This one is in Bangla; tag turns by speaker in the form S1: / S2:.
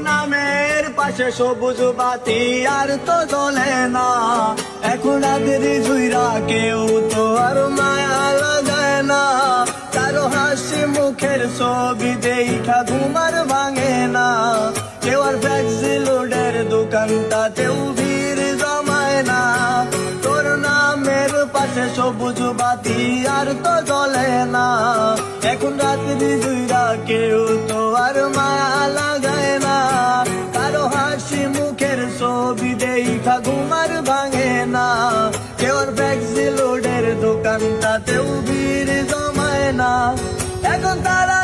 S1: নামের পাশে সবুজ বাতি আর তো জ্বলে না। এখন রাতের জুইরা কেউ তো আর মায়া লাগায় না। কারো হাসি মুখের ছবি দেখা ঘুমার ভাঙে না। কেউ আর ফ্লেক্সি লোডের দোকানটাতেও ভিড় জমায় না। তোর নামের পাশে সবুজ বাতি আর তো জ্বলে না। এখন রাতের জুইরা কেউ তো আর মায়া লাগায় না। কারো হাসি মুখের ছবি দেখা ঘুমার ভাঙে না। কেউ আর ফ্লেক্সি লোডের দোকানটাতেও ভিড় জমায় না। এখন তারা